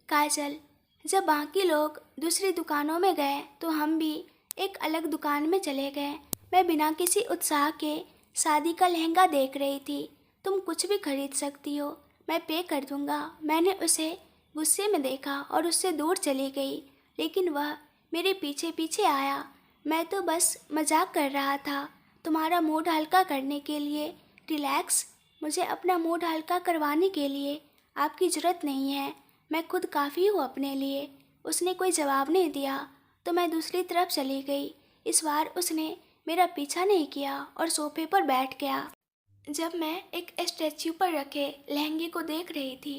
काजल, जब बाकी लोग दूसरी दुकानों में गए तो हम भी एक अलग दुकान में चले गए। मैं बिना किसी उत्साह के शादी का लहंगा देख रही थी। तुम कुछ भी खरीद सकती हो, मैं पे कर दूंगा। मैंने उसे गुस्से में देखा और उससे दूर चली गई, लेकिन वह मेरे पीछे पीछे आया। मैं तो बस मजाक कर रहा था, तुम्हारा मूड हल्का करने के लिए। रिलैक्स, मुझे अपना मूड हल्का करवाने के लिए आपकी ज़रूरत नहीं है। मैं खुद काफ़ी हूँ अपने लिए। उसने कोई जवाब नहीं दिया तो मैं दूसरी तरफ चली गई। इस बार उसने मेरा पीछा नहीं किया और सोफे पर बैठ गया। जब मैं एक स्टैच्यू पर रखे लहंगे को देख रही थी,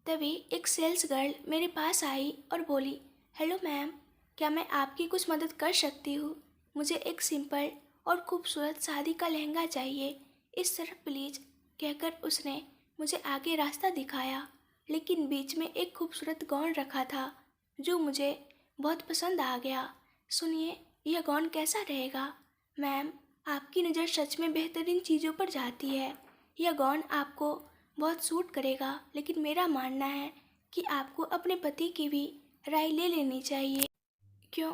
तभी एक सेल्स गर्ल मेरे पास आई और बोली, हेलो मैम, क्या मैं आपकी कुछ मदद कर सकती हूँ? मुझे एक सिंपल और खूबसूरत शादी का लहंगा चाहिए, इस तरफ प्लीज़, कहकर उसने मुझे आगे रास्ता दिखाया। लेकिन बीच में एक खूबसूरत गाउन रखा था जो मुझे बहुत पसंद आ गया। सुनिए, यह गाउन कैसा रहेगा? मैम, आपकी नज़र सच में बेहतरीन चीज़ों पर जाती है। यह गाउन आपको बहुत सूट करेगा, लेकिन मेरा मानना है कि आपको अपने पति की भी राय ले लेनी चाहिए। क्यों,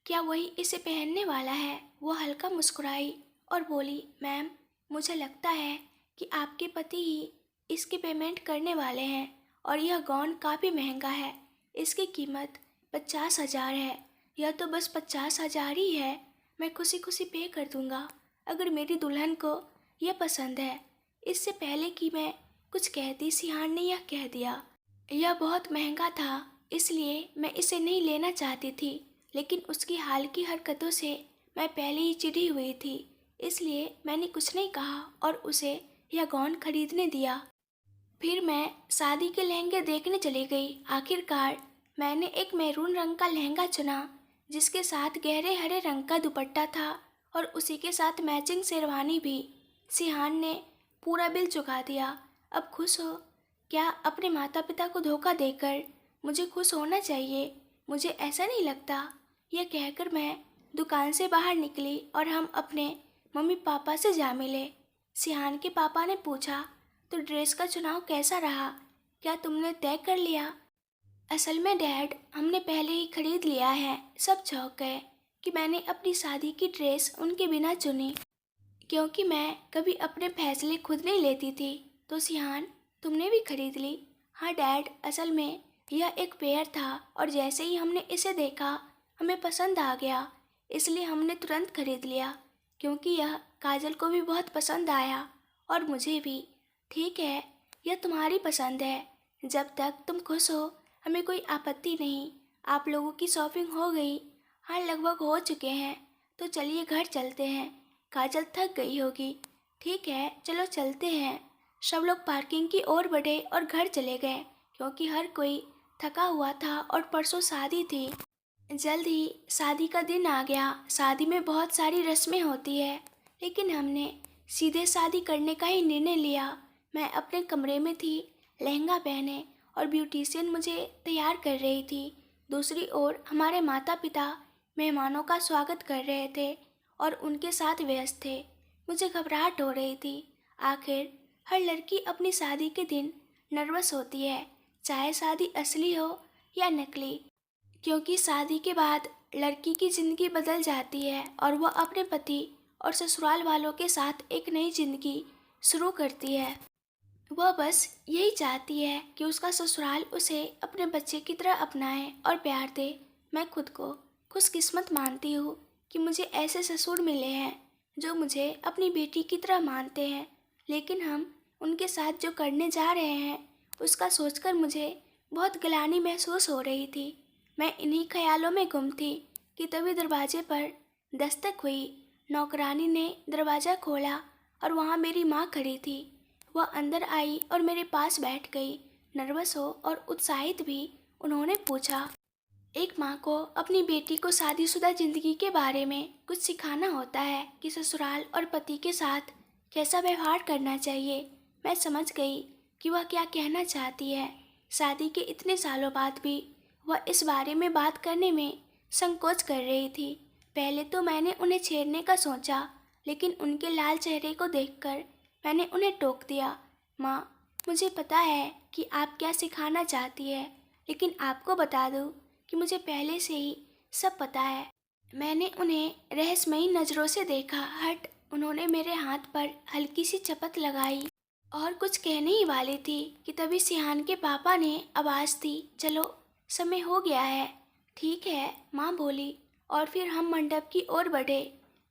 क्या वही इसे पहनने वाला है? वो हल्का मुस्कुराई और बोली, मैम, मुझे लगता है कि आपके पति ही इसकी पेमेंट करने वाले हैं और यह गाउन काफ़ी महंगा है। इसकी कीमत 50,000 है। यह तो बस 50,000 ही है। मैं खुशी खुशी पे कर दूंगा अगर मेरी दुल्हन को यह पसंद है। इससे पहले कि मैं कुछ कहती, सिहान ने यह कह दिया। यह बहुत महंगा था, इसलिए मैं इसे नहीं लेना चाहती थी, लेकिन उसकी हाल की हरकतों से मैं पहले ही चिढ़ी हुई थी, इसलिए मैंने कुछ नहीं कहा और उसे यह गाउन खरीदने दिया। फिर मैं शादी के लहंगे देखने चली गई। आखिरकार मैंने एक मैरून रंग का लहंगा चुना जिसके साथ गहरे हरे रंग का दुपट्टा था और उसी के साथ मैचिंग शेरवानी भी। सिहान ने पूरा बिल चुका दिया। अब खुश हो? क्या अपने माता पिता को धोखा देकर मुझे खुश होना चाहिए? मुझे ऐसा नहीं लगता। यह कहकर मैं दुकान से बाहर निकली और हम अपने मम्मी पापा से जा मिले। सिहान के पापा ने पूछा, तो ड्रेस का चुनाव कैसा रहा? क्या तुमने तय कर लिया? असल में डैड, हमने पहले ही खरीद लिया है। सब चौंक गए कि मैंने अपनी शादी की ड्रेस उनके बिना चुनी, क्योंकि मैं कभी अपने फैसले खुद नहीं लेती थी। तो सिहान, तुमने भी खरीद ली? हाँ डैड, असल में यह एक पेयर था और जैसे ही हमने इसे देखा हमें पसंद आ गया, इसलिए हमने तुरंत खरीद लिया, क्योंकि यह काजल को भी बहुत पसंद आया और मुझे भी। ठीक है, यह तुम्हारी पसंद है। जब तक तुम खुश हो हमें कोई आपत्ति नहीं। आप लोगों की शॉपिंग हो गई? हाँ, लगभग हो चुके हैं। तो चलिए घर चलते हैं, काजल थक गई होगी। ठीक है, चलो चलते हैं। सब लोग पार्किंग की ओर बढ़े और घर चले गए, क्योंकि हर कोई थका हुआ था और परसों शादी थी। जल्द ही शादी का दिन आ गया। शादी में बहुत सारी रस्में होती है, लेकिन हमने सीधे शादी करने का ही निर्णय लिया। मैं अपने कमरे में थी, लहंगा पहने, और ब्यूटिशियन मुझे तैयार कर रही थी। दूसरी ओर हमारे माता पिता मेहमानों का स्वागत कर रहे थे और उनके साथ व्यस्त थे। मुझे घबराहट हो रही थी। आखिर हर लड़की अपनी शादी के दिन नर्वस होती है, चाहे शादी असली हो या नकली, क्योंकि शादी के बाद लड़की की ज़िंदगी बदल जाती है और वह अपने पति और ससुराल वालों के साथ एक नई ज़िंदगी शुरू करती है। वह बस यही चाहती है कि उसका ससुराल उसे अपने बच्चे की तरह अपनाए और प्यार दे। मैं खुद को खुशकिस्मत मानती हूँ कि मुझे ऐसे ससुर मिले हैं जो मुझे अपनी बेटी की तरह मानते हैं, लेकिन हम उनके साथ जो करने जा रहे हैं उसका सोचकर मुझे बहुत ग्लानि महसूस हो रही थी। मैं इन्हीं ख्यालों में गुम थी कि तभी दरवाजे पर दस्तक हुई। नौकरानी ने दरवाज़ा खोला और वहाँ मेरी माँ खड़ी थी। वह अंदर आई और मेरे पास बैठ गई। नर्वस हो और उत्साहित भी, उन्होंने पूछा, एक माँ को अपनी बेटी को शादीशुदा ज़िंदगी के बारे में कुछ सिखाना होता है कि ससुराल और पति के साथ कैसा व्यवहार करना चाहिए। मैं समझ गई कि वह क्या कहना चाहती है। शादी के इतने सालों बाद भी वह इस बारे में बात करने में संकोच कर रही थी। पहले तो मैंने उन्हें छेड़ने का सोचा, लेकिन उनके लाल चेहरे को देखकर मैंने उन्हें टोक दिया। माँ, मुझे पता है कि आप क्या सिखाना चाहती है, लेकिन आपको बता दूँ कि मुझे पहले से ही सब पता है। मैंने उन्हें रहस्यमयी नज़रों से देखा। हट, उन्होंने मेरे हाथ पर हल्की सी चपत लगाई और कुछ कहने ही वाली थी कि तभी सिहान के पापा ने आवाज़ दी, चलो समय हो गया है। ठीक है, माँ बोली, और फिर हम मंडप की ओर बढ़े।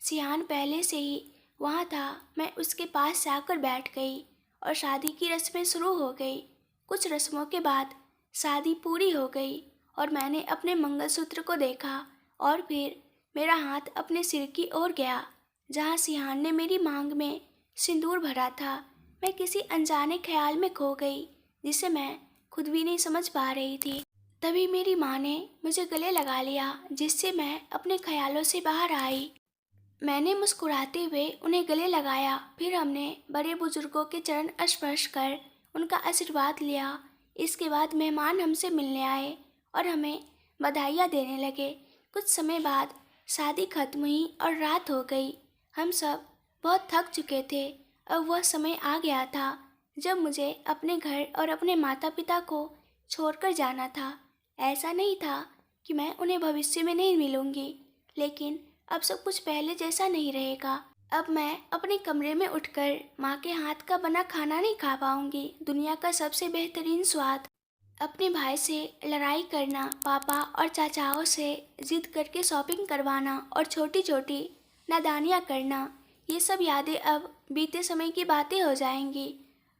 सिहान पहले से ही वहाँ था। मैं उसके पास जाकर बैठ गई और शादी की रस्में शुरू हो गई। कुछ रस्मों के बाद शादी पूरी हो गई और मैंने अपने मंगलसूत्र को देखा और फिर मेरा हाथ अपने सिर की ओर गया जहाँ सिहान ने मेरी मांग में सिंदूर भरा था। मैं किसी अनजाने ख्याल में खो गई जिसे मैं खुद भी नहीं समझ पा रही थी। तभी मेरी माँ ने मुझे गले लगा लिया जिससे मैं अपने ख्यालों से बाहर आई। मैंने मुस्कुराते हुए उन्हें गले लगाया। फिर हमने बड़े बुजुर्गों के चरण स्पर्श कर उनका आशीर्वाद लिया। इसके बाद मेहमान हमसे मिलने आए और हमें बधाइयाँ देने लगे। कुछ समय बाद शादी खत्म हुई और रात हो गई। हम सब बहुत थक चुके थे। अब वह समय आ गया था जब मुझे अपने घर और अपने माता पिता को छोड़कर जाना था। ऐसा नहीं था कि मैं उन्हें भविष्य में नहीं मिलूंगी, लेकिन अब सब कुछ पहले जैसा नहीं रहेगा। अब मैं अपने कमरे में उठकर माँ के हाथ का बना खाना नहीं खा पाऊंगी। दुनिया का सबसे बेहतरीन स्वाद, अपने भाई से लड़ाई करना, पापा और चाचाओं से जिद करके शॉपिंग करवाना और छोटी छोटी नादानियाँ करना, ये सब यादें अब बीते समय की बातें हो जाएंगी।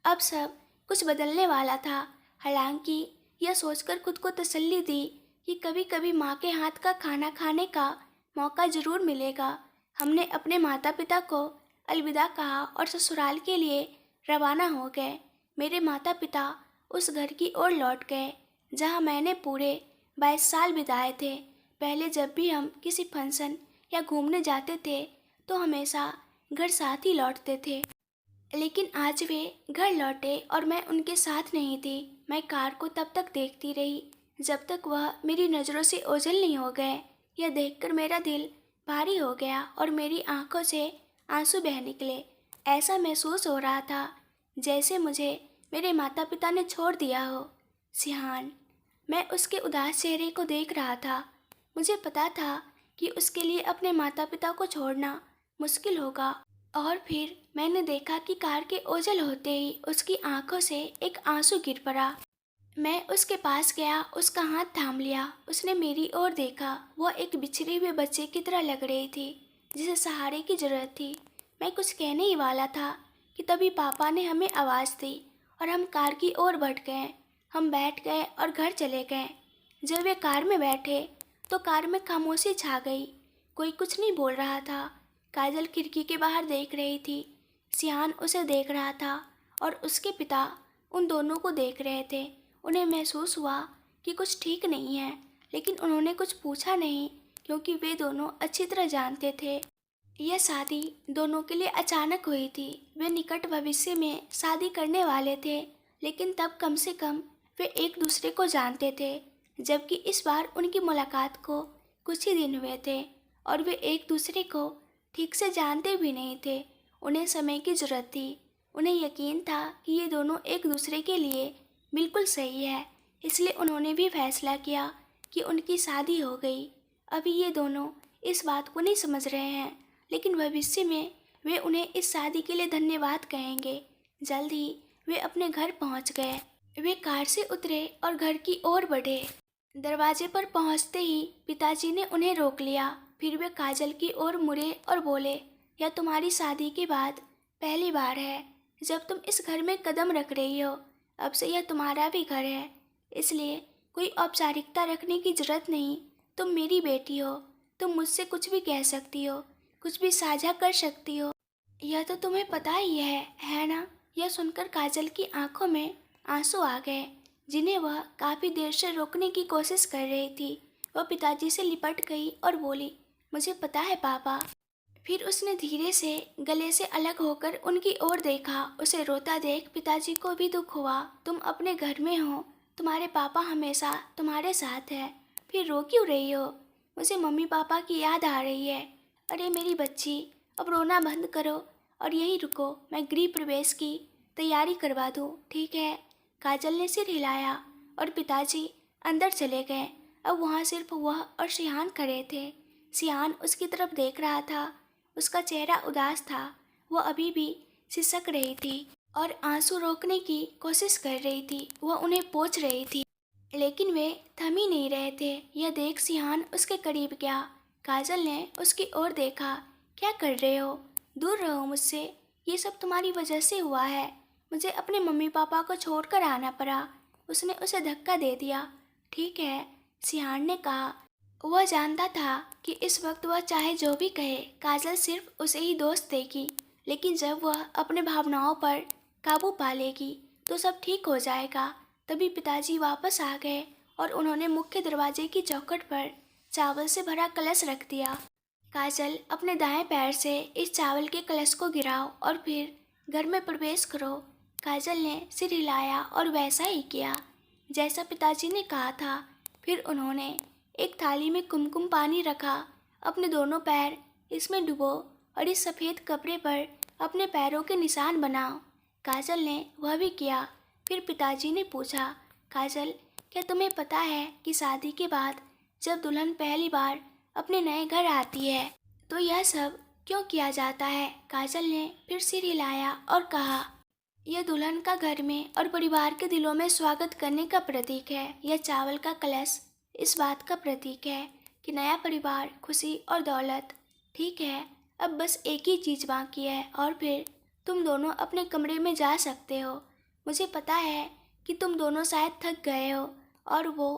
अब सब कुछ बदलने वाला था। हालांकि यह सोचकर खुद को तसल्ली दी कि कभी कभी माँ के हाथ का खाना खाने का मौका ज़रूर मिलेगा। हमने अपने माता पिता को अलविदा कहा और ससुराल के लिए रवाना हो गए। मेरे माता पिता उस घर की ओर लौट गए जहाँ मैंने पूरे 22 साल बिताए थे। पहले जब भी हम किसी फंक्शन या घूमने जाते थे तो हमेशा घर साथ ही लौटते थे, लेकिन आज वे घर लौटे और मैं उनके साथ नहीं थी। मैं कार को तब तक देखती रही जब तक वह मेरी नज़रों से ओझल नहीं हो गए। यह देखकर मेरा दिल भारी हो गया और मेरी आंखों से आंसू बह निकले। ऐसा महसूस हो रहा था जैसे मुझे मेरे माता पिता ने छोड़ दिया हो। सिहान, मैं उसके उदास चेहरे को देख रहा था। मुझे पता था कि उसके लिए अपने माता पिता को छोड़ना मुश्किल होगा। और फिर मैंने देखा कि कार के ओझल होते ही उसकी आंखों से एक आंसू गिर पड़ा। मैं उसके पास गया, उसका हाथ थाम लिया। उसने मेरी ओर देखा। वह एक बिछड़े हुए बच्चे की तरह लग रही थी जिसे सहारे की जरूरत थी। मैं कुछ कहने ही वाला था कि तभी पापा ने हमें आवाज़ दी और हम कार की ओर बढ़ गए। हम बैठ गए और घर चले गए। जब वे कार में बैठे तो कार में खामोशी छा गई। कोई कुछ नहीं बोल रहा था। काजल खिड़की के बाहर देख रही थी। सिहान उसे देख रहा था और उसके पिता उन दोनों को देख रहे थे। उन्हें महसूस हुआ कि कुछ ठीक नहीं है, लेकिन उन्होंने कुछ पूछा नहीं क्योंकि वे दोनों अच्छी तरह जानते थे यह शादी दोनों के लिए अचानक हुई थी। वे निकट भविष्य में शादी करने वाले थे, लेकिन तब कम से कम वे एक दूसरे को जानते थे। जबकि इस बार उनकी मुलाकात को कुछ ही दिन हुए थे और वे एक दूसरे को ठीक से जानते भी नहीं थे। उन्हें समय की ज़रूरत थी। उन्हें यकीन था कि ये दोनों एक दूसरे के लिए बिल्कुल सही है, इसलिए उन्होंने भी फैसला किया कि उनकी शादी हो गई। अभी ये दोनों इस बात को नहीं समझ रहे हैं, लेकिन भविष्य में वे उन्हें इस शादी के लिए धन्यवाद कहेंगे। जल्द ही वे अपने घर पहुंच गए। वे कार से उतरे और घर की ओर बढ़े। दरवाजे पर पहुंचते ही पिताजी ने उन्हें रोक लिया। फिर वे काजल की ओर मुड़े और बोले, यह तुम्हारी शादी के बाद पहली बार है जब तुम इस घर में कदम रख रही हो। अब से यह तुम्हारा भी घर है, इसलिए कोई औपचारिकता रखने की जरूरत नहीं। तुम मेरी बेटी हो। तुम मुझसे कुछ भी कह सकती हो, कुछ भी साझा कर सकती हो। यह तो तुम्हें पता ही है ना? यह सुनकर काजल की आंखों में आंसू आ गए, जिन्हें वह काफ़ी देर से रोकने की कोशिश कर रही थी। वह पिताजी से लिपट गई और बोली, मुझे पता है पापा। फिर उसने धीरे से गले से अलग होकर उनकी ओर देखा। उसे रोता देख पिताजी को भी दुख हुआ। तुम अपने घर में हो, तुम्हारे पापा हमेशा तुम्हारे साथ है, फिर रो क्यों रही हो? मुझे मम्मी पापा की याद आ रही है। अरे मेरी बच्ची, अब रोना बंद करो और यहीं रुको, मैं गृह प्रवेश की तैयारी करवा दूँ, ठीक है? काजल ने सिर हिलाया और पिताजी अंदर चले गए। अब वहाँ सिर्फ वह और शिहान खड़े थे। शिहान उसकी तरफ देख रहा था। उसका चेहरा उदास था। वह अभी भी सिसक रही थी और आंसू रोकने की कोशिश कर रही थी। वह उन्हें पोंछ रही थी, लेकिन वे थम ही नहीं रहे थे। यह देख शिहान उसके करीब गया। काजल ने उसकी ओर देखा। क्या कर रहे हो? दूर रहो मुझसे। ये सब तुम्हारी वजह से हुआ है। मुझे अपने मम्मी पापा को छोड़कर आना पड़ा। उसने उसे धक्का दे दिया। ठीक है, शिहान ने कहा। वह जानता था कि इस वक्त वह चाहे जो भी कहे, काजल सिर्फ उसे ही दोस्त देगी। लेकिन जब वह अपने भावनाओं पर काबू पा लेगी तो सब ठीक हो जाएगा। तभी पिताजी वापस आ गए और उन्होंने मुख्य दरवाजे की चौखट पर चावल से भरा कलश रख दिया। काजल, अपने दाएं पैर से इस चावल के कलश को गिराओ और फिर घर में प्रवेश करो। काजल ने सिर हिलाया और वैसा ही किया जैसा पिताजी ने कहा था। फिर उन्होंने एक थाली में कुमकुम पानी रखा। अपने दोनों पैर इसमें डुबो और इस सफ़ेद कपड़े पर अपने पैरों के निशान बनाओ। काजल ने वह भी किया। फिर पिताजी ने पूछा, काजल, क्या तुम्हें पता है कि शादी के बाद जब दुल्हन पहली बार अपने नए घर आती है तो यह सब क्यों किया जाता है? काजल ने फिर सिर हिलाया और कहा, यह दुल्हन का घर में और परिवार के दिलों में स्वागत करने का प्रतीक है। यह चावल का कलश इस बात का प्रतीक है कि नया परिवार, खुशी और दौलत। ठीक है, अब बस एक ही चीज़ बाकी है और फिर तुम दोनों अपने कमरे में जा सकते हो। मुझे पता है कि तुम दोनों शायद थक गए हो। और वो,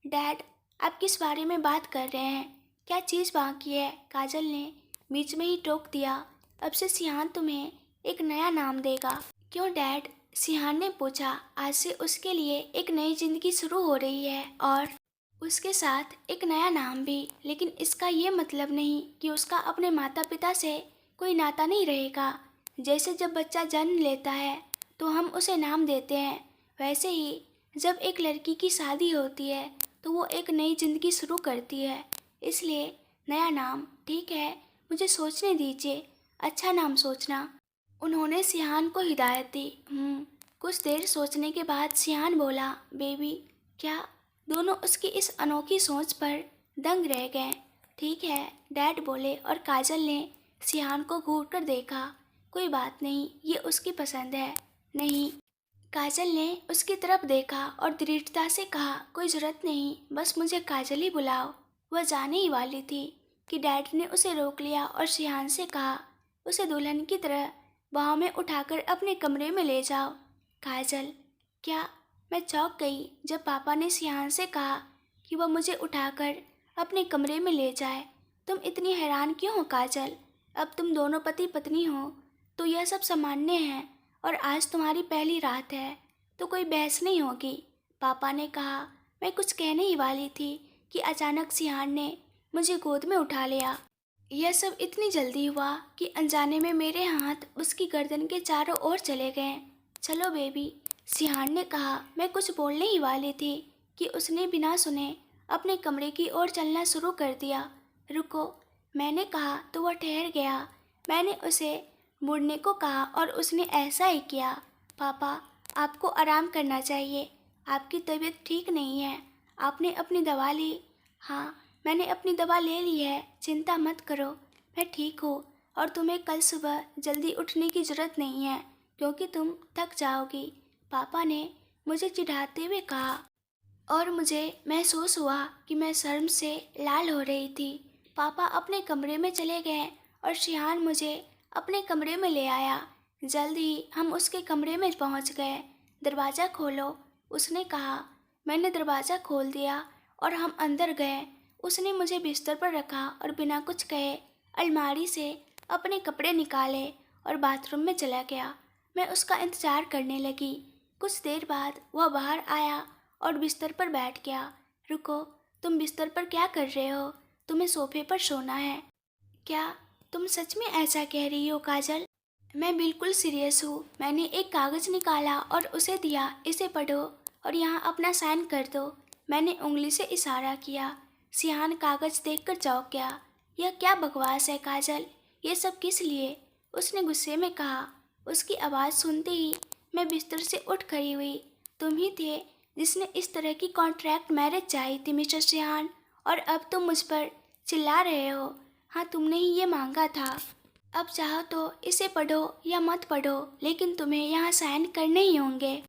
डैड, आप किस बारे में बात कर रहे हैं? क्या चीज़ बाकी है? काजल ने बीच में ही टोक दिया। अब से शिहान तुम्हें एक नया नाम देगा। क्यों डैड? शिहान ने पूछा। आज से उसके लिए एक नई जिंदगी शुरू हो रही है और उसके साथ एक नया नाम भी। लेकिन इसका ये मतलब नहीं कि उसका अपने माता पिता से कोई नाता नहीं रहेगा। जैसे जब बच्चा जन्म लेता है तो हम उसे नाम देते हैं, वैसे ही जब एक लड़की की शादी होती है तो वो एक नई जिंदगी शुरू करती है। इसलिए नया नाम। ठीक है, मुझे सोचने दीजिए। अच्छा नाम सोचना। उन्होंने शिहान को हिदायत दी। कुछ देर सोचने के बाद शिहान बोला, बेबी। क्या? दोनों उसकी इस अनोखी सोच पर दंग रह गए। ठीक है, डैड बोले और काजल ने शिहान को घूर कर देखा। कोई बात नहीं, ये उसकी पसंद है। नहीं। काजल ने उसकी तरफ देखा और दृढ़ता से कहा, कोई ज़रूरत नहीं, बस मुझे काजल ही बुलाओ। वह जाने ही वाली थी कि डैड ने उसे रोक लिया और शिहान से कहा, उसे दुल्हन की तरह बाहों में उठाकर अपने कमरे में ले जाओ। काजल, क्या? मैं चौंक गई जब पापा ने शिहान से कहा कि वह मुझे उठाकर अपने कमरे में ले जाए। तुम इतनी हैरान क्यों हो काजल? अब तुम दोनों पति पत्नी हो तो यह सब सामान्य है और आज तुम्हारी पहली रात है तो कोई बहस नहीं होगी। पापा ने कहा। मैं कुछ कहने ही वाली थी कि अचानक शिहान ने मुझे गोद में उठा लिया। यह सब इतनी जल्दी हुआ कि अनजाने में मेरे हाथ उसकी गर्दन के चारों ओर चले गए। चलो बेबी, शिहान ने कहा। मैं कुछ बोलने ही वाली थी कि उसने बिना सुने अपने कमरे की ओर चलना शुरू कर दिया। रुको, मैंने कहा तो वह ठहर गया। मैंने उसे मुड़ने को कहा और उसने ऐसा ही किया। पापा, आपको आराम करना चाहिए। आपकी तबीयत ठीक नहीं है। आपने अपनी दवा ली? हाँ, मैंने अपनी दवा ले ली है। चिंता मत करो, मैं ठीक हूँ और तुम्हें कल सुबह जल्दी उठने की ज़रूरत नहीं है क्योंकि तुम थक जाओगी, पापा ने मुझे चिढ़ाते हुए कहा। और मुझे महसूस हुआ कि मैं शर्म से लाल हो रही थी। पापा अपने कमरे में चले गए और शिहान मुझे अपने कमरे में ले आया। जल्द ही हम उसके कमरे में पहुंच गए। दरवाज़ा खोलो, उसने कहा। मैंने दरवाज़ा खोल दिया और हम अंदर गए। उसने मुझे बिस्तर पर रखा और बिना कुछ कहे अलमारी से अपने कपड़े निकाले और बाथरूम में चला गया। मैं उसका इंतज़ार करने लगी। कुछ देर बाद वह बाहर आया और बिस्तर पर बैठ गया। रुको, तुम बिस्तर पर क्या कर रहे हो? तुम्हें सोफे पर सोना है। क्या तुम सच में ऐसा कह रही हो काजल? मैं बिल्कुल सीरियस हूँ। मैंने एक कागज़ निकाला और उसे दिया। इसे पढ़ो और यहाँ अपना साइन कर दो। मैंने उंगली से इशारा किया। शिहान कागज़ देखकर चौंक गया। यह क्या बकवास है काजल? ये सब किस लिए? उसने गुस्से में कहा। उसकी आवाज़ सुनते ही मैं बिस्तर से उठ खड़ी हुई। तुम ही थे जिसने इस तरह की कॉन्ट्रैक्ट मैरिज चाही थी मिस्टर सिहान, और अब तुम मुझ पर चिल्ला रहे हो। हाँ, तुमने ही ये मांगा था। अब चाहो तो इसे पढ़ो या मत पढ़ो, लेकिन तुम्हें यहाँ साइन करने ही होंगे।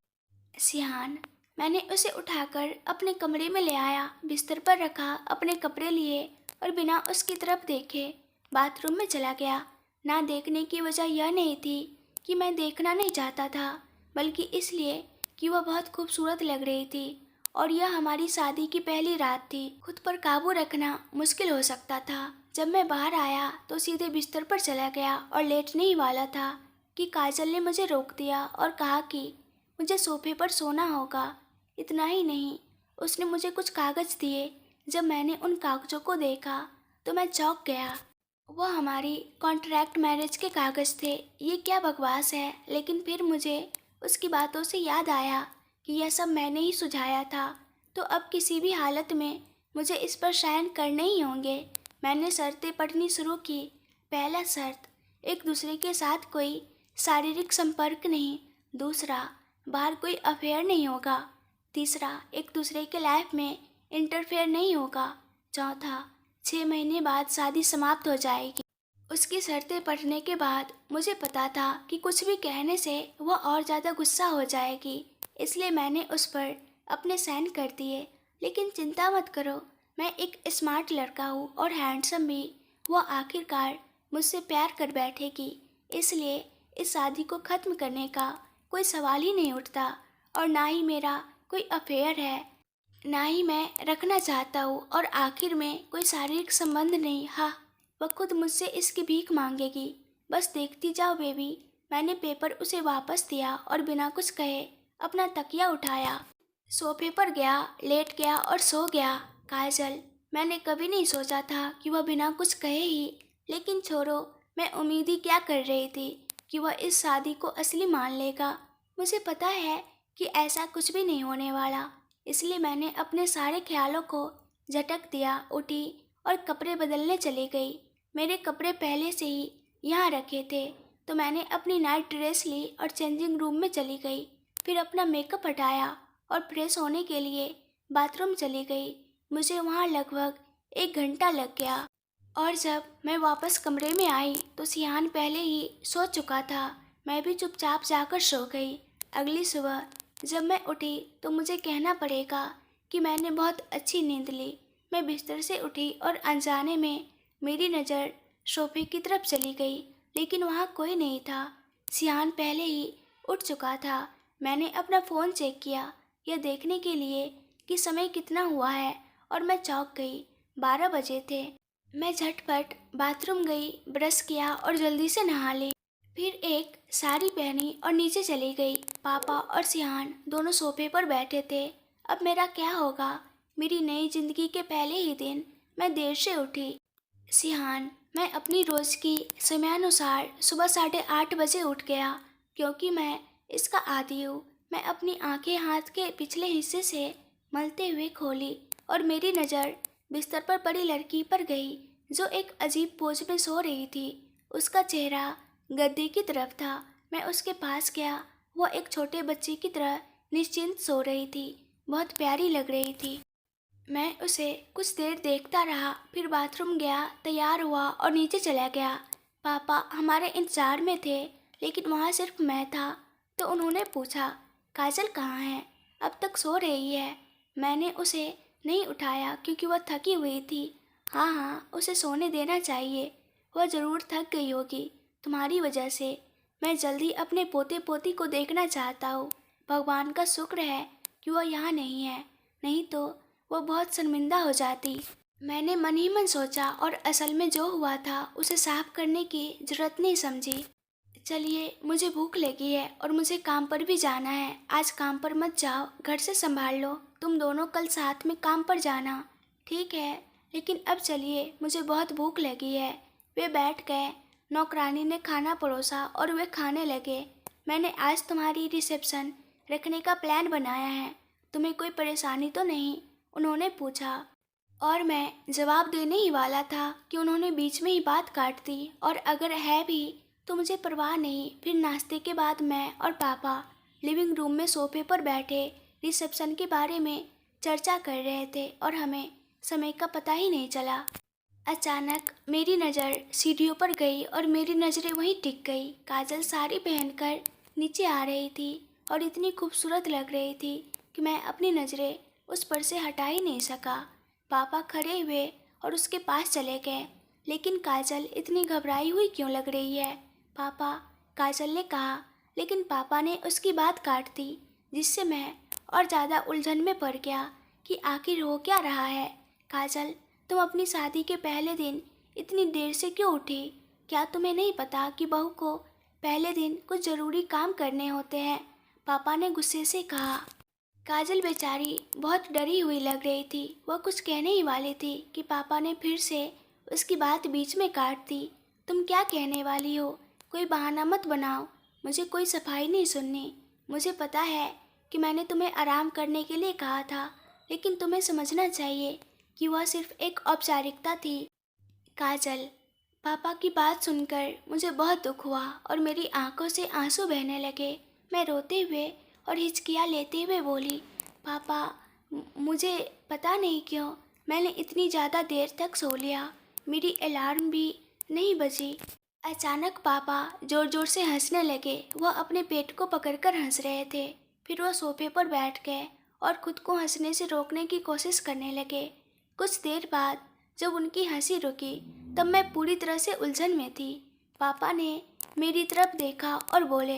सिहान, मैंने उसे उठाकर अपने कमरे में ले आया, बिस्तर पर रखा, अपने कपड़े लिए और बिना उसकी तरफ देखे बाथरूम में चला गया। ना देखने की वजह यह नहीं थी कि मैं देखना नहीं चाहता था, बल्कि इसलिए कि वह बहुत खूबसूरत लग रही थी और यह हमारी शादी की पहली रात थी। खुद पर काबू रखना मुश्किल हो सकता था। जब मैं बाहर आया तो सीधे बिस्तर पर चला गया और लेटने ही वाला था कि काजल ने मुझे रोक दिया और कहा कि मुझे सोफे पर सोना होगा। इतना ही नहीं, उसने मुझे कुछ कागज़ दिए। जब मैंने उन कागज़ों को देखा तो मैं चौंक गया। वह हमारी कॉन्ट्रैक्ट मैरिज के कागज़ थे। ये क्या बकवास है, लेकिन फिर मुझे उसकी बातों से याद आया कि यह सब मैंने ही सुझाया था, तो अब किसी भी हालत में मुझे इस पर साइन करने ही होंगे। मैंने शर्तें पढ़नी शुरू की। पहला शर्त, एक दूसरे के साथ कोई शारीरिक संपर्क नहीं। दूसरा, बाहर कोई अफेयर नहीं होगा। तीसरा, एक दूसरे के लाइफ में इंटरफेयर नहीं होगा। चौथा, 6 महीने बाद शादी समाप्त हो जाएगी। उसकी शर्तें पढ़ने के बाद मुझे पता था कि कुछ भी कहने से वह और ज़्यादा गुस्सा हो जाएगी, इसलिए मैंने उस पर अपने साइन कर दिए। लेकिन चिंता मत करो, मैं एक स्मार्ट लड़का हूँ और हैंडसम भी। वह आखिरकार मुझसे प्यार कर बैठेगी, इसलिए इस शादी को ख़त्म करने का कोई सवाल ही नहीं उठता। और ना ही मेरा कोई अफेयर है, ना ही मैं रखना चाहता हूँ, और आखिर में कोई शारीरिक संबंध नहीं। हाँ, वह खुद मुझसे इसकी भीख मांगेगी। बस देखती जाओ बेबी। मैंने पेपर उसे वापस दिया और बिना कुछ कहे अपना तकिया उठाया, सोफे पर गया, लेट गया और सो गया। काजल, मैंने कभी नहीं सोचा था कि वह बिना कुछ कहे ही, लेकिन छोड़ो, मैं उम्मीद ही क्या कर रही थी कि वह इस शादी को असली मान लेगा। मुझे पता है कि ऐसा कुछ भी नहीं होने वाला, इसलिए मैंने अपने सारे ख्यालों को झटक दिया, उठी और कपड़े बदलने चली गई। मेरे कपड़े पहले से ही यहाँ रखे थे, तो मैंने अपनी नाइट ड्रेस ली और चेंजिंग रूम में चली गई। फिर अपना मेकअप हटाया और फ्रेश होने के लिए बाथरूम चली गई। मुझे वहाँ लगभग 1 घंटा लग गया, और जब मैं वापस कमरे में आई तो सिहान पहले ही सो चुका था। मैं भी चुपचाप जाकर सो गई। अगली सुबह जब मैं उठी तो मुझे कहना पड़ेगा कि मैंने बहुत अच्छी नींद ली। मैं बिस्तर से उठी और अनजाने में मेरी नज़र सोफे की तरफ चली गई, लेकिन वहाँ कोई नहीं था। सिहान पहले ही उठ चुका था। मैंने अपना फ़ोन चेक किया, यह देखने के लिए कि समय कितना हुआ है, और मैं चौंक गई। 12 बजे थे। मैं झटपट बाथरूम गई, ब्रश किया और जल्दी से नहा ली। फिर एक साड़ी पहनी और नीचे चली गई। पापा और सिहान दोनों सोफे पर बैठे थे। अब मेरा क्या होगा? मेरी नई जिंदगी के पहले ही दिन मैं देर से उठी। सिहान, मैं अपनी रोज़ की समयानुसार सुबह 8:30 बजे उठ गया, क्योंकि मैं इसका आदी हूँ। मैं अपनी आंखें हाथ के पिछले हिस्से से मलते हुए खोली और मेरी नज़र बिस्तर पर पड़ी लड़की पर गई, जो एक अजीब पोज में सो रही थी। उसका चेहरा गद्दे की तरफ था। मैं उसके पास गया। वह एक छोटे बच्चे की तरह निश्चिंत सो रही थी, बहुत प्यारी लग रही थी। मैं उसे कुछ देर देखता रहा, फिर बाथरूम गया, तैयार हुआ और नीचे चला गया। पापा हमारे इंतजार में थे, लेकिन वहाँ सिर्फ मैं था। तो उन्होंने पूछा, काजल कहाँ है? अब तक सो रही है। मैंने उसे नहीं उठाया क्योंकि वह थकी हुई थी। हाँ हाँ, उसे सोने देना चाहिए, वह ज़रूर थक गई होगी तुम्हारी वजह से। मैं जल्दी अपने पोते पोती को देखना चाहता हूँ। भगवान का शुक्र है कि वह यहाँ नहीं है, नहीं तो वो बहुत शर्मिंदा हो जाती। मैंने मन ही मन सोचा और असल में जो हुआ था उसे साफ करने की जरूरत नहीं समझी। चलिए, मुझे भूख लगी है और मुझे काम पर भी जाना है। आज काम पर मत जाओ, घर से संभाल लो। तुम दोनों कल साथ में काम पर जाना। ठीक है, लेकिन अब चलिए, मुझे बहुत भूख लगी है। वे बैठ गए। नौकरानी ने खाना परोसा और वे खाने लगे। मैंने आज तुम्हारी रिसेप्शन रखने का प्लान बनाया है। तुम्हें कोई परेशानी तो नहीं? उन्होंने पूछा, और मैं जवाब देने ही वाला था कि उन्होंने बीच में ही बात काट दी, और अगर है भी तो मुझे परवाह नहीं। फिर नाश्ते के बाद मैं और पापा लिविंग रूम में सोफे पर बैठे रिसेप्शन के बारे में चर्चा कर रहे थे और हमें समय का पता ही नहीं चला। अचानक मेरी नज़र सीढ़ियों पर गई और मेरी नज़रें वहीं टिक गई। काजल साड़ी पहनकर नीचे आ रही थी और इतनी खूबसूरत लग रही थी कि मैं अपनी नज़रें उस पर से हटा ही नहीं सका। पापा खड़े हुए और उसके पास चले गए। लेकिन काजल इतनी घबराई हुई क्यों लग रही है पापा, काजल ने कहा। लेकिन पापा ने उसकी बात काट दी, जिससे मैं और ज़्यादा उलझन में पड़ गया कि आखिर हो क्या रहा है। काजल, तुम अपनी शादी के पहले दिन इतनी देर से क्यों उठी? क्या तुम्हें नहीं पता कि बहू को पहले दिन कुछ ज़रूरी काम करने होते हैं? पापा ने गुस्से से कहा। काजल बेचारी बहुत डरी हुई लग रही थी। वह कुछ कहने ही वाली थी कि पापा ने फिर से उसकी बात बीच में काट दी। तुम क्या कहने वाली हो? कोई बहाना मत बनाओ। मुझे कोई सफाई नहीं सुननी। मुझे पता है कि मैंने तुम्हें आराम करने के लिए कहा था, लेकिन तुम्हें समझना चाहिए कि वह सिर्फ एक औपचारिकता थी। काजल, पापा की बात सुनकर मुझे बहुत दुख हुआ और मेरी आंखों से आंसू बहने लगे। मैं रोते हुए और हिचकियाँ लेते हुए बोली, पापा, मुझे पता नहीं क्यों मैंने इतनी ज़्यादा देर तक सो लिया। मेरी अलार्म भी नहीं बजी। अचानक पापा ज़ोर ज़ोर से हंसने लगे। वह अपने पेट को पकड़कर हंस रहे थे। फिर वह सोफे पर बैठ गए और खुद को हंसने से रोकने की कोशिश करने लगे। कुछ देर बाद जब उनकी हंसी रुकी, तब मैं पूरी तरह से उलझन में थी। पापा ने मेरी तरफ देखा और बोले,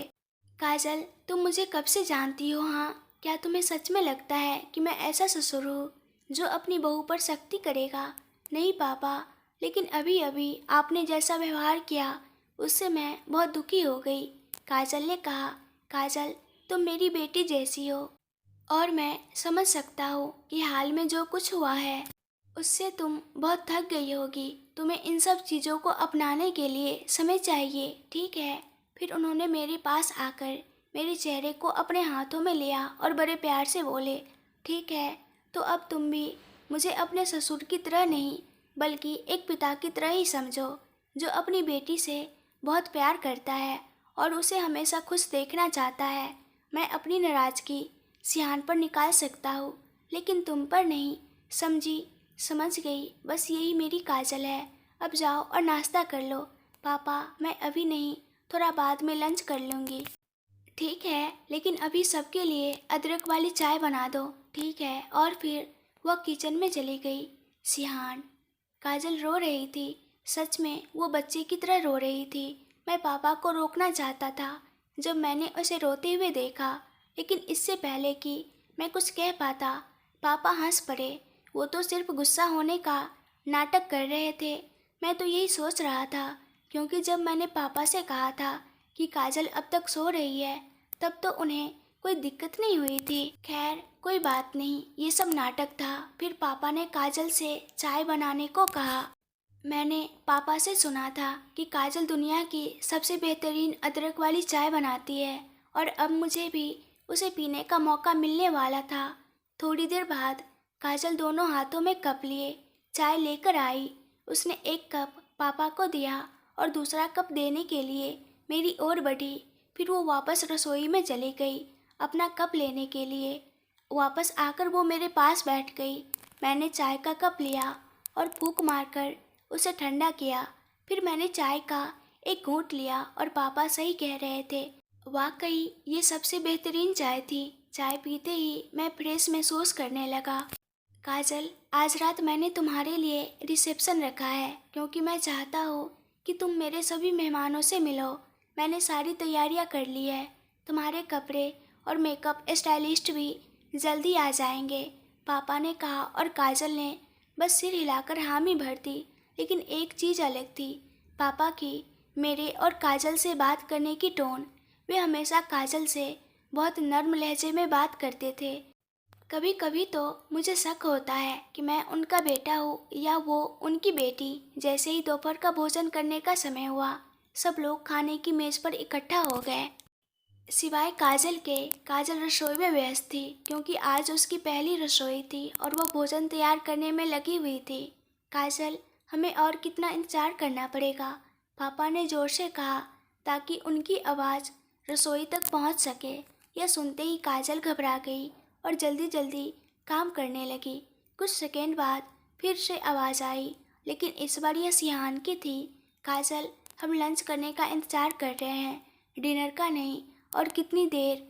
काजल, तुम मुझे कब से जानती हो? हाँ, क्या तुम्हें सच में लगता है कि मैं ऐसा ससुर हूँ जो अपनी बहू पर सख्ती करेगा? नहीं पापा, लेकिन अभी अभी आपने जैसा व्यवहार किया उससे मैं बहुत दुखी हो गई। काजल ने कहा। काजल, तुम मेरी बेटी जैसी हो और मैं समझ सकता हूँ कि हाल में जो कुछ हुआ है उससे तुम बहुत थक गई होगी। तुम्हें इन सब चीज़ों को अपनाने के लिए समय चाहिए, ठीक है? फिर उन्होंने मेरे पास आकर मेरे चेहरे को अपने हाथों में लिया और बड़े प्यार से बोले, ठीक है, तो अब तुम भी मुझे अपने ससुर की तरह नहीं बल्कि एक पिता की तरह ही समझो, जो अपनी बेटी से बहुत प्यार करता है और उसे हमेशा खुश देखना चाहता है। मैं अपनी नाराज़गी सियान पर निकाल सकता हूँ, लेकिन तुम पर नहीं। समझी? समझ गई। बस यही मेरी काजल है। अब जाओ और नाश्ता कर लो। पापा, मैं अभी नहीं, थोड़ा बाद में लंच कर लूँगी। ठीक है, लेकिन अभी सबके लिए अदरक वाली चाय बना दो, ठीक है? और फिर वह किचन में चली गई। सिहान, काजल रो रही थी। सच में वो बच्चे की तरह रो रही थी। मैं पापा को रोकना चाहता था जब मैंने उसे रोते हुए देखा, लेकिन इससे पहले कि मैं कुछ कह पाता, पापा हंस पड़े। वो तो सिर्फ गुस्सा होने का नाटक कर रहे थे। मैं तो यही सोच रहा था, क्योंकि जब मैंने पापा से कहा था कि काजल अब तक सो रही है, तब तो उन्हें कोई दिक्कत नहीं हुई थी। खैर, कोई बात नहीं, ये सब नाटक था। फिर पापा ने काजल से चाय बनाने को कहा। मैंने पापा से सुना था कि काजल दुनिया की सबसे बेहतरीन अदरक वाली चाय बनाती है और अब मुझे भी उसे पीने का मौका मिलने वाला था। थोड़ी देर बाद काजल दोनों हाथों में कप लिए चाय लेकर आई। उसने एक कप पापा को दिया और दूसरा कप देने के लिए मेरी ओर बढ़ी। फिर वो वापस रसोई में चली गई अपना कप लेने के लिए। वापस आकर वो मेरे पास बैठ गई। मैंने चाय का कप लिया और फूंक मारकर उसे ठंडा किया। फिर मैंने चाय का एक घूंट लिया और पापा सही कह रहे थे, वाकई ये सबसे बेहतरीन चाय थी। चाय पीते ही मैं फ्रेश महसूस करने लगा। काजल, आज रात मैंने तुम्हारे लिए रिसेप्शन रखा है क्योंकि मैं चाहता हूँ कि तुम मेरे सभी मेहमानों से मिलो। मैंने सारी तैयारियाँ कर ली है। तुम्हारे कपड़े और मेकअप स्टाइलिस्ट भी जल्दी आ जाएंगे, पापा ने कहा और काजल ने बस सिर हिलाकर हामी भर दी। लेकिन एक चीज़ अलग थी, पापा की मेरे और काजल से बात करने की टोन। वे हमेशा काजल से बहुत नर्म लहजे में बात करते थे। कभी कभी तो मुझे शक होता है कि मैं उनका बेटा हूँ या वो उनकी बेटी। जैसे ही दोपहर का भोजन करने का समय हुआ, सब लोग खाने की मेज़ पर इकट्ठा हो गए, सिवाय काजल के। काजल रसोई में व्यस्त थी क्योंकि आज उसकी पहली रसोई थी और वह भोजन तैयार करने में लगी हुई थी। काजल, हमें और कितना इंतज़ार करना पड़ेगा? पापा ने ज़ोर से कहा ताकि उनकी आवाज़ रसोई तक पहुंच सके। यह सुनते ही काजल घबरा गई और जल्दी जल्दी काम करने लगी। कुछ सेकेंड बाद फिर से आवाज़ आई, लेकिन इस बार यह सिहान की थी। काजल, हम लंच करने का इंतज़ार कर रहे हैं, डिनर का नहीं। और कितनी देर,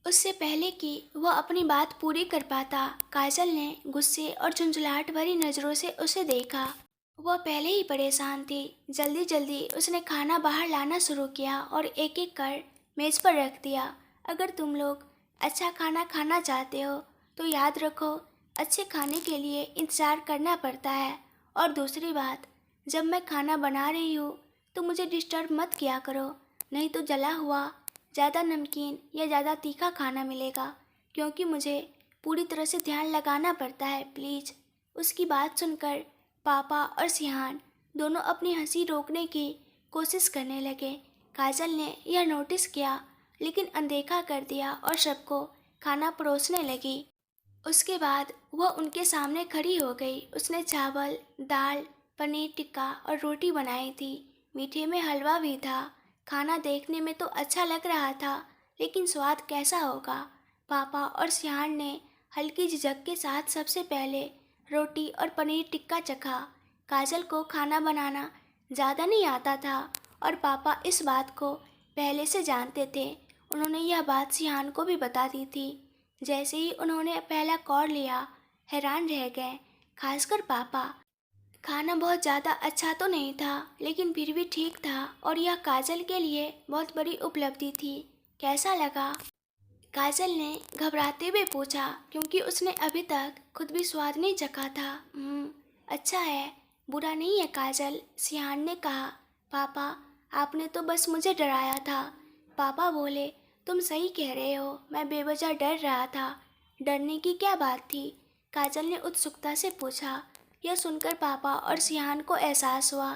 उससे पहले कि वह अपनी बात पूरी कर पाता, काजल ने गुस्से और झुंझलाहट भरी नज़रों से उसे देखा। वह पहले ही परेशान थी। जल्दी जल्दी उसने खाना बाहर लाना शुरू किया और एक एक कर मेज़ पर रख दिया। अगर तुम लोग अच्छा खाना खाना चाहते हो तो याद रखो, अच्छे खाने के लिए इंतज़ार करना पड़ता है। और दूसरी बात, जब मैं खाना बना रही हूँ तो मुझे डिस्टर्ब मत किया करो, नहीं तो जला हुआ, ज़्यादा नमकीन या ज़्यादा तीखा खाना मिलेगा, क्योंकि मुझे पूरी तरह से ध्यान लगाना पड़ता है, प्लीज़। उसकी बात सुनकर पापा और सिहान दोनों अपनी हंसी रोकने की कोशिश करने लगे। काजल ने यह नोटिस किया, लेकिन अनदेखा कर दिया और सबको खाना परोसने लगी। उसके बाद वह उनके सामने खड़ी हो गई। उसने चावल, दाल, पनीर टिक्का और रोटी बनाई थी। मीठे में हलवा भी था। खाना देखने में तो अच्छा लग रहा था, लेकिन स्वाद कैसा होगा? पापा और सिहान ने हल्की झिझक के साथ सबसे पहले रोटी और पनीर टिक्का चखा। काजल को खाना बनाना ज़्यादा नहीं आता था और पापा इस बात को पहले से जानते थे। उन्होंने यह बात सिहान को भी बता दी थी। जैसे ही उन्होंने पहला कौर लिया, हैरान रह गए, खासकर पापा। खाना बहुत ज़्यादा अच्छा तो नहीं था, लेकिन फिर भी ठीक था और यह काजल के लिए बहुत बड़ी उपलब्धि थी। कैसा लगा? काजल ने घबराते हुए पूछा, क्योंकि उसने अभी तक खुद भी स्वाद नहीं चखा था। अच्छा है, बुरा नहीं है काजल, सिहान ने कहा। पापा, आपने तो बस मुझे डराया था। पापा बोले, तुम सही कह रहे हो, मैं बेवजह डर रहा था। डरने की क्या बात थी? काजल ने उत्सुकता से पूछा। यह सुनकर पापा और सिहान को एहसास हुआ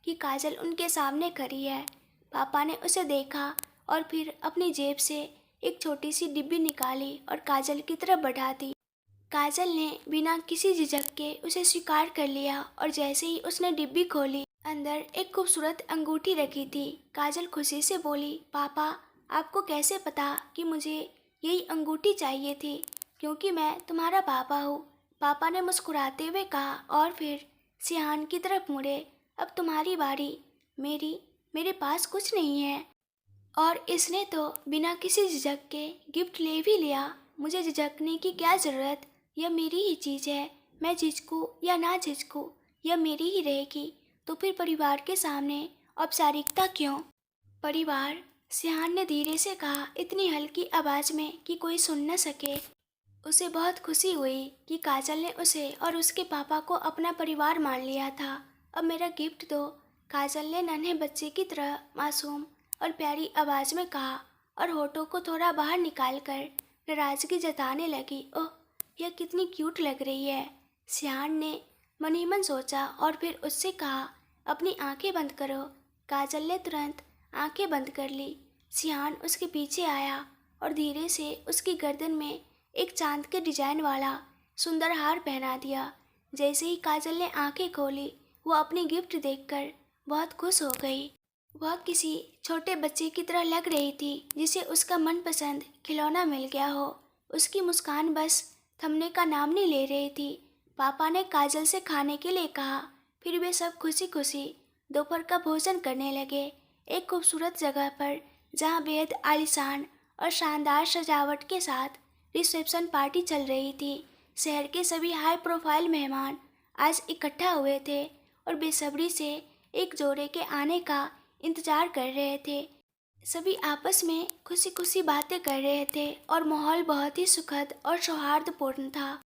कि काजल उनके सामने खड़ी है। पापा ने उसे देखा और फिर अपनी जेब से एक छोटी सी डिब्बी निकाली और काजल की तरफ बढ़ा दी। काजल ने बिना किसी झिझक के उसे स्वीकार कर लिया और जैसे ही उसने डिब्बी खोली, अंदर एक खूबसूरत अंगूठी रखी थी। काजल खुशी से बोली, पापा, आपको कैसे पता कि मुझे यही अंगूठी चाहिए थी? क्योंकि मैं तुम्हारा पापा हूँ, पापा ने मुस्कुराते हुए कहा और फिर सिहान की तरफ मुड़े। अब तुम्हारी बारी। मेरे पास कुछ नहीं है। और इसने तो बिना किसी झिझक के गिफ्ट ले भी लिया। मुझे झिझकने की क्या ज़रूरत? यह मेरी ही चीज़ है। मैं झिझकूँ या ना झिझकूँ, यह मेरी ही रहेगी। तो फिर परिवार के सामने औपचारिकता क्यों? परिवार, सिहान ने धीरे से कहा, इतनी हल्की आवाज़ में कि कोई सुन न सके। उसे बहुत खुशी हुई कि काजल ने उसे और उसके पापा को अपना परिवार मान लिया था। अब मेरा गिफ्ट दो, काजल ने नन्हे बच्चे की तरह मासूम और प्यारी आवाज़ में कहा और होठों को थोड़ा बाहर निकालकर नाराज़गी जताने लगी। ओह, यह कितनी क्यूट लग रही है, सिहान ने मन ही मन सोचा और फिर उससे कहा, अपनी आंखें बंद करो। काजल ने तुरंत आंखें बंद कर ली। सिहान उसके पीछे आया और धीरे से उसकी गर्दन में एक चांद के डिजाइन वाला सुंदर हार पहना दिया। जैसे ही काजल ने आंखें खोली, वो अपनी गिफ्ट देखकर बहुत खुश हो गई। वह किसी छोटे बच्चे की तरह लग रही थी जिसे उसका मनपसंद खिलौना मिल गया हो। उसकी मुस्कान बस थमने का नाम नहीं ले रही थी। पापा ने काजल से खाने के लिए कहा। फिर वे सब खुशी खुशी दोपहर का भोजन करने लगे, एक खूबसूरत जगह पर जहाँ बेहद आलीशान और शानदार सजावट के साथ रिसेप्शन पार्टी चल रही थी। शहर के सभी हाई प्रोफाइल मेहमान आज इकट्ठा हुए थे और बेसब्री से एक जोड़े के आने का इंतजार कर रहे थे। सभी आपस में खुशी खुशी बातें कर रहे थे और माहौल बहुत ही सुखद और सौहार्दपूर्ण था।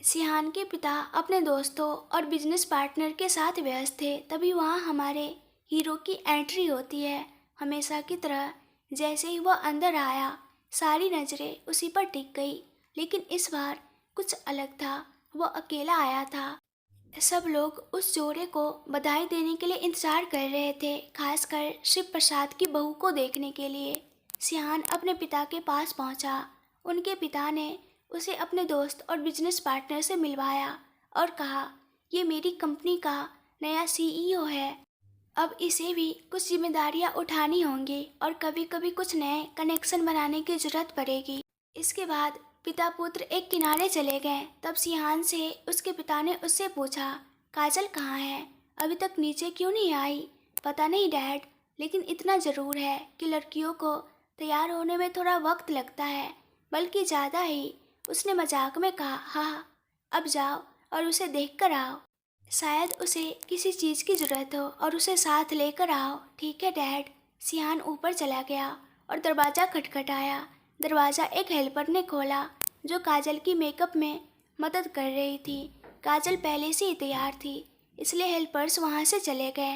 सिहान के पिता अपने दोस्तों और बिजनेस पार्टनर के साथ व्यस्त थे। तभी वहाँ हमारे हीरो की एंट्री होती है। हमेशा की तरह जैसे ही वह अंदर आया, सारी नज़रें उसी पर टिक गई, लेकिन इस बार कुछ अलग था। वह अकेला आया था। सब लोग उस जोड़े को बधाई देने के लिए इंतजार कर रहे थे, खासकर शिव प्रसाद की बहू को देखने के लिए। सिहान अपने पिता के पास पहुंचा। उनके पिता ने उसे अपने दोस्त और बिजनेस पार्टनर से मिलवाया और कहा, ये मेरी कंपनी का नया सीईओ है। अब इसे भी कुछ जिम्मेदारियां उठानी होंगी और कभी कभी कुछ नए कनेक्शन बनाने की जरूरत पड़ेगी। इसके बाद पिता पुत्र एक किनारे चले गए। तब सिहान से उसके पिता ने उससे पूछा, काजल कहाँ है? अभी तक नीचे क्यों नहीं आई? पता नहीं डैड, लेकिन इतना ज़रूर है कि लड़कियों को तैयार होने में थोड़ा वक्त लगता है, बल्कि ज़्यादा ही। उसने मजाक में कहा। हाँ, अब जाओ और उसे देख कर आओ। शायद उसे किसी चीज़ की ज़रूरत हो और उसे साथ लेकर आओ। ठीक है डैड। सिहान ऊपर चला गया और दरवाज़ा खटखटाया। दरवाज़ा एक हेल्पर ने खोला जो काजल की मेकअप में मदद कर रही थी। काजल पहले से ही तैयार थी, इसलिए हेल्पर्स वहाँ से चले गए।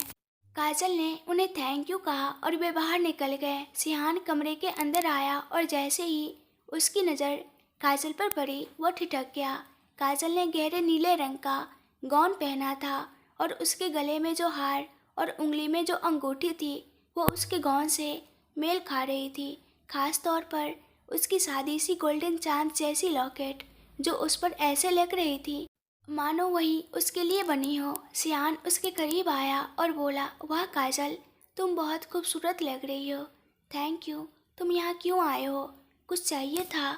काजल ने उन्हें थैंक यू कहा और वे बाहर निकल गए। सिहान कमरे के अंदर आया और जैसे ही उसकी नज़र काजल पर पड़ी, वह ठिठक गया। काजल ने गहरे नीले रंग का गाउन पहना था और उसके गले में जो हार और उंगली में जो अंगूठी थी वो उसके गाउन से मेल खा रही थी। खास तौर पर उसकी सादी सी गोल्डन चांद जैसी लॉकेट जो उस पर ऐसे लग रही थी मानो वही उसके लिए बनी हो। सियान उसके करीब आया और बोला, वाह काजल, तुम बहुत खूबसूरत लग रही हो। Thank you. तुम यहाँ क्यों आए हो? कुछ चाहिए था?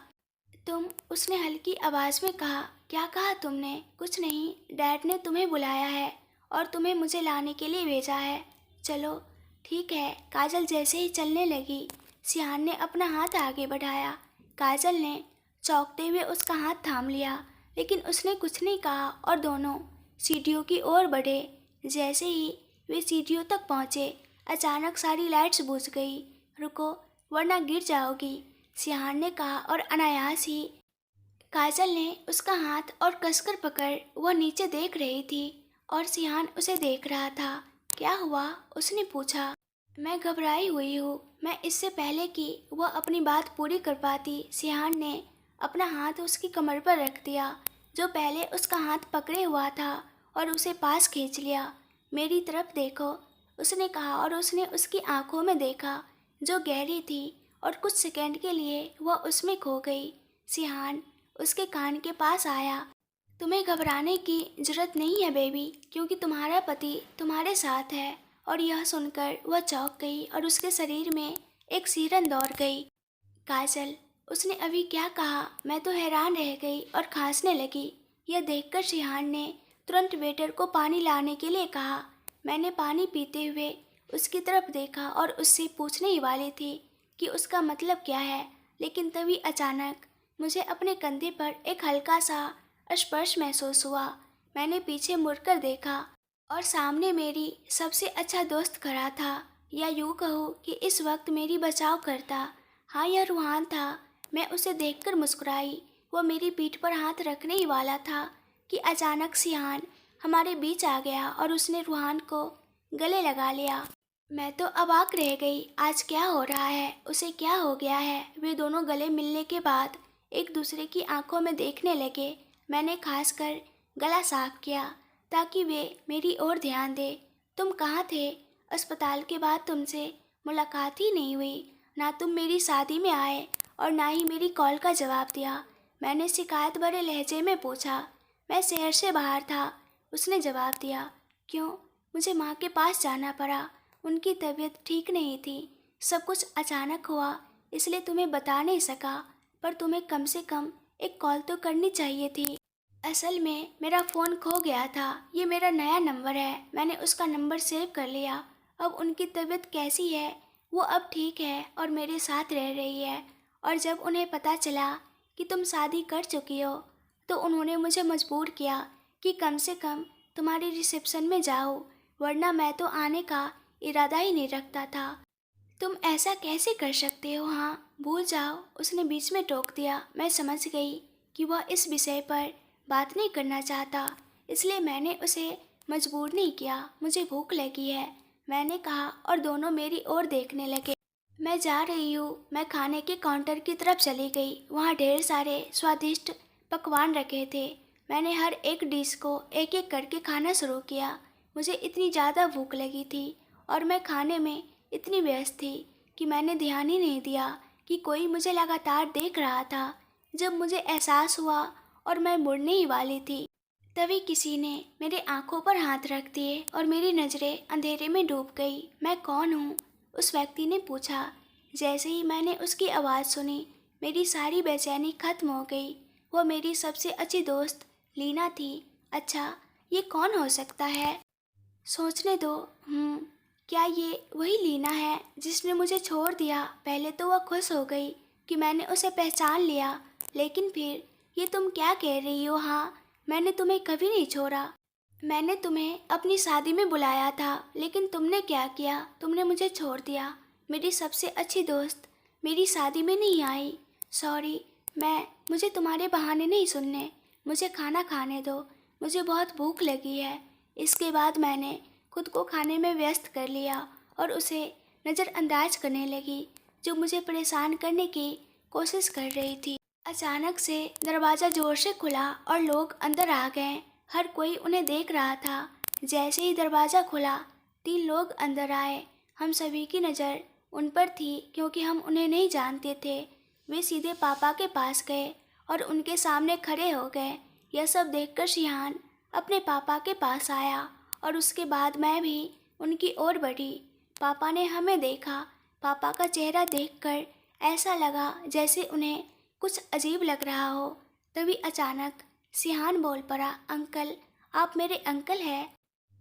उसने हल्की आवाज़ में कहा। क्या कहा तुमने? कुछ नहीं, डैड ने तुम्हें बुलाया है और तुम्हें मुझे लाने के लिए भेजा है। चलो ठीक है। काजल जैसे ही चलने लगी, सियान ने अपना हाथ आगे बढ़ाया। काजल ने चौंकते हुए उसका हाथ थाम लिया, लेकिन उसने कुछ नहीं कहा और दोनों सीढ़ियों की ओर बढ़े। जैसे ही वे सीढ़ियों तक पहुँचे, अचानक सारी लाइट्स बुझ गई। रुको, वरना गिर जाओगी, सियान ने कहा और अनायास ही काजल ने उसका हाथ और कसकर पकड़ वह नीचे देख रही थी और सियान उसे देख रहा था। क्या हुआ? उसने पूछा। मैं घबराई हुई हूँ। मैं इससे पहले कि वह अपनी बात पूरी कर पाती, सियान ने अपना हाथ उसकी कमर पर रख दिया, जो पहले उसका हाथ पकड़े हुआ था, और उसे पास खींच लिया। मेरी तरफ देखो, उसने कहा और उसने उसकी आंखों में देखा जो गहरी थी और कुछ सेकंड के लिए वह उसमें खो गई। सिहान उसके कान के पास आया। तुम्हें घबराने की जरूरत नहीं है बेबी, क्योंकि तुम्हारा पति तुम्हारे साथ है। और यह सुनकर वह चौंक गई और उसके शरीर में एक सिहरन दौड़ गई। काजल, उसने अभी क्या कहा? मैं तो हैरान रह गई और खांसने लगी। यह देखकर सिहान ने तुरंत वेटर को पानी लाने के लिए कहा। मैंने पानी पीते हुए उसकी तरफ देखा और उससे पूछने ही वाली थी कि उसका मतलब क्या है, लेकिन तभी अचानक मुझे अपने कंधे पर एक हल्का सा स्पर्श महसूस हुआ। मैंने पीछे मुड़कर देखा और सामने मेरी सबसे अच्छा दोस्त खड़ा था, या यूँ कहो कि इस वक्त मेरी बचाव करता। हाँ, यह रूहान था। मैं उसे देखकर मुस्कुराई। वो मेरी पीठ पर हाथ रखने ही वाला था कि अचानक सिहान हमारे बीच आ गया और उसने रूहान को गले लगा लिया। मैं तो अवाक रह गई। आज क्या हो रहा है? उसे क्या हो गया है? वे दोनों गले मिलने के बाद एक दूसरे की आंखों में देखने लगे। मैंने खासकर गला साफ किया ताकि वे मेरी ओर ध्यान दे। तुम कहाँ थे? अस्पताल के बाद तुमसे मुलाकात ही नहीं हुई। ना तुम मेरी शादी में आए और ना ही मेरी कॉल का जवाब दिया। मैंने शिकायत भरे लहजे में पूछा। मैं शहर से बाहर था, उसने जवाब दिया। क्यों? मुझे माँ के पास जाना पड़ा। उनकी तबीयत ठीक नहीं थी। सब कुछ अचानक हुआ, इसलिए तुम्हें बता नहीं सका, पर तुम्हें कम से कम एक कॉल तो करनी चाहिए थी। असल में मेरा फ़ोन खो गया था। ये मेरा नया नंबर है, मैंने उसका नंबर सेव कर लिया। अब उनकी तबीयत कैसी है? वो अब ठीक है और मेरे साथ रह रही है। और जब उन्हें पता चला कि तुम शादी कर चुकी हो, तो उन्होंने मुझे मजबूर किया कि कम से कम तुम्हारी रिसेप्शन में जाओ, वरना मैं तो आने का इरादा ही नहीं रखता था। तुम ऐसा कैसे कर सकते हो? हाँ, भूल जाओ, उसने बीच में टोक दिया। मैं समझ गई कि वह इस विषय पर बात नहीं करना चाहता, इसलिए मैंने उसे मजबूर नहीं किया। मुझे भूख लगी है, मैंने कहा, और दोनों मेरी ओर देखने लगे। मैं जा रही हूँ। मैं खाने के काउंटर की तरफ चली गई। वहाँ ढेर सारे स्वादिष्ट पकवान रखे थे। मैंने हर एक डिश को एक एक करके खाना शुरू किया। मुझे इतनी ज़्यादा भूख लगी थी और मैं खाने में इतनी व्यस्त थी कि मैंने ध्यान ही नहीं दिया कि कोई मुझे लगातार देख रहा था। जब मुझे एहसास हुआ और मैं मुड़ने ही वाली थी, तभी किसी ने मेरे आंखों पर हाथ रख दिए और मेरी नज़रें अंधेरे में डूब गई। मैं कौन हूँ? उस व्यक्ति ने पूछा। जैसे ही मैंने उसकी आवाज़ सुनी, मेरी सारी बेचैनी खत्म हो गई। वो मेरी सबसे अच्छी दोस्त लीना थी। अच्छा, ये कौन हो सकता है? सोचने दो। क्या ये वही लीना है जिसने मुझे छोड़ दिया? पहले तो वह खुश हो गई कि मैंने उसे पहचान लिया, लेकिन फिर ये तुम क्या कह रही हो? हाँ, मैंने तुम्हें कभी नहीं छोड़ा। मैंने तुम्हें अपनी शादी में बुलाया था, लेकिन तुमने क्या किया? तुमने मुझे छोड़ दिया। मेरी सबसे अच्छी दोस्त मेरी शादी में नहीं आई। सॉरी, मुझे तुम्हारे बहाने नहीं सुनने। मुझे खाना खाने दो, मुझे बहुत भूख लगी है। इसके बाद मैंने खुद को खाने में व्यस्त कर लिया और उसे नज़रअंदाज करने लगी, जो मुझे परेशान करने की कोशिश कर रही थी। अचानक से दरवाज़ा ज़ोर से खुला और लोग अंदर आ गए। हर कोई उन्हें देख रहा था। जैसे ही दरवाज़ा खुला, 3 लोग अंदर आए। हम सभी की नज़र उन पर थी क्योंकि हम उन्हें नहीं जानते थे। वे सीधे पापा के पास गए और उनके सामने खड़े हो गए। यह सब देखकर शिहान अपने पापा के पास आया और उसके बाद मैं भी उनकी ओर बढ़ी। पापा ने हमें देखा। पापा का चेहरा देखकर ऐसा लगा जैसे उन्हें कुछ अजीब लग रहा हो। तभी अचानक शिहान बोल पड़ा, अंकल, आप मेरे अंकल हैं।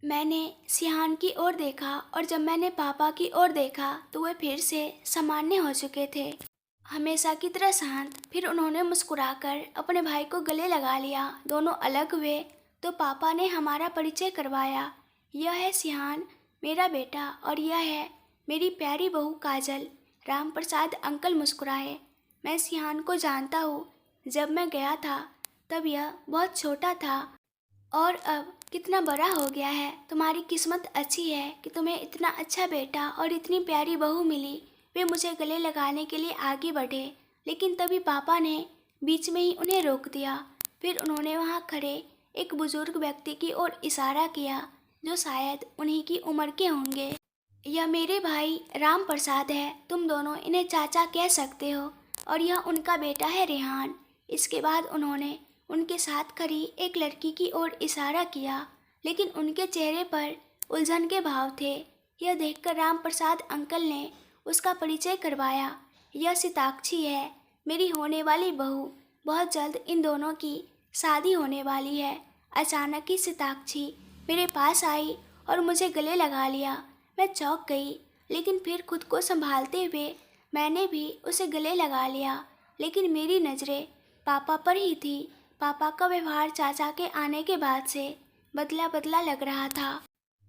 मैंने शिहान की ओर देखा और जब मैंने पापा की ओर देखा तो वे फिर से सामान्य हो चुके थे, हमेशा की तरह शांत। फिर उन्होंने मुस्कुराकर अपने भाई को गले लगा लिया। दोनों अलग हुए तो पापा ने हमारा परिचय करवाया। यह है शिहान, मेरा बेटा, और यह है मेरी प्यारी बहू काजल। राम प्रसाद अंकल मुस्कुराए। मैं शिहान को जानता हूँ। जब मैं गया था तब यह बहुत छोटा था और अब कितना बड़ा हो गया है। तुम्हारी किस्मत अच्छी है कि तुम्हें इतना अच्छा बेटा और इतनी प्यारी बहू मिली। वे मुझे गले लगाने के लिए आगे बढ़े, लेकिन तभी पापा ने बीच में ही उन्हें रोक दिया। फिर उन्होंने वहाँ खड़े एक बुजुर्ग व्यक्ति की ओर इशारा किया, जो शायद उन्हीं की उम्र के होंगे। यह मेरे भाई राम प्रसाद है। तुम दोनों इन्हें चाचा कह सकते हो, और यह उनका बेटा है रेहान। इसके बाद उन्होंने उनके साथ खड़ी एक लड़की की ओर इशारा किया, लेकिन उनके चेहरे पर उलझन के भाव थे। यह देखकर राम प्रसाद अंकल ने उसका परिचय करवाया। यह सिताक्षी है, मेरी होने वाली बहू। बहुत जल्द इन दोनों की शादी होने वाली है। अचानक ही सिताक्षी मेरे पास आई और मुझे गले लगा लिया। मैं चौंक गई, लेकिन फिर खुद को संभालते हुए मैंने भी उसे गले लगा लिया। लेकिन मेरी नज़रें पापा पर ही थी। पापा का व्यवहार चाचा के आने के बाद से बदला बदला लग रहा था।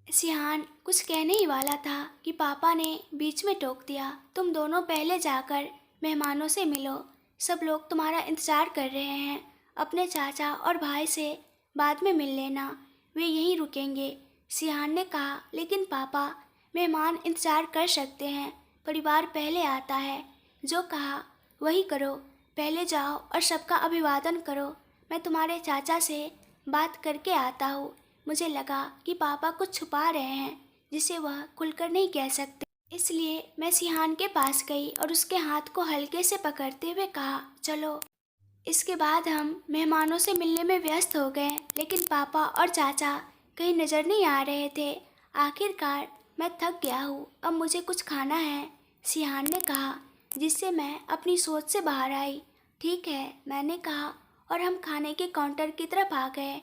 शिहान कुछ कहने ही वाला था कि पापा ने बीच में टोक दिया, तुम दोनों पहले जाकर मेहमानों से मिलो। सब लोग तुम्हारा इंतज़ार कर रहे हैं। अपने चाचा और भाई से बाद में मिल लेना, वे यहीं रुकेंगे। शिहान ने कहा, लेकिन पापा, मेहमान इंतज़ार कर सकते हैं, परिवार पहले आता है। जो कहा वही करो, पहले जाओ और सबका अभिवादन करो। मैं तुम्हारे चाचा से बात करके आता हूँ। मुझे लगा कि पापा कुछ छुपा रहे हैं जिसे वह खुलकर नहीं कह सकते, इसलिए मैं शिहान के पास गई और उसके हाथ को हल्के से पकड़ते हुए कहा, चलो। इसके बाद हम मेहमानों से मिलने में व्यस्त हो गए, लेकिन पापा और चाचा कहीं नज़र नहीं आ रहे थे। आखिरकार मैं थक गया हूँ, अब मुझे कुछ खाना है, शिहान ने कहा, जिससे मैं अपनी सोच से बाहर आई। ठीक है, मैंने कहा, और हम खाने के काउंटर की तरफ आ गए।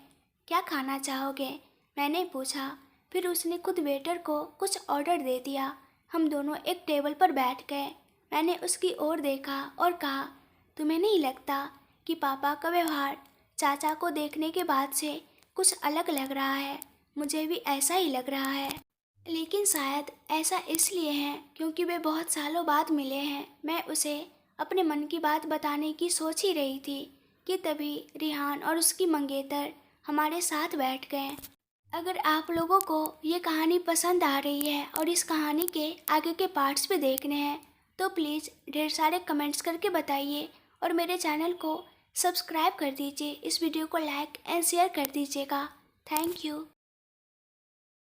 क्या खाना चाहोगे? मैंने पूछा। फिर उसने खुद वेटर को कुछ ऑर्डर दे दिया। हम दोनों एक टेबल पर बैठ गए। मैंने उसकी ओर देखा और कहा, तुम्हें नहीं लगता कि पापा का व्यवहार चाचा को देखने के बाद से कुछ अलग लग रहा है? मुझे भी ऐसा ही लग रहा है, लेकिन शायद ऐसा इसलिए है क्योंकि वे बहुत सालों बाद मिले हैं। मैं उसे अपने मन की बात बताने की सोच ही रही थी कि तभी रिहान और उसकी मंगेतर हमारे साथ बैठ गए। अगर आप लोगों को ये कहानी पसंद आ रही है और इस कहानी के आगे के पार्ट्स भी देखने हैं, तो प्लीज़ ढेर सारे कमेंट्स करके बताइए और मेरे चैनल को सब्सक्राइब कर दीजिए। इस वीडियो को लाइक एंड शेयर कर दीजिएगा। Thank you.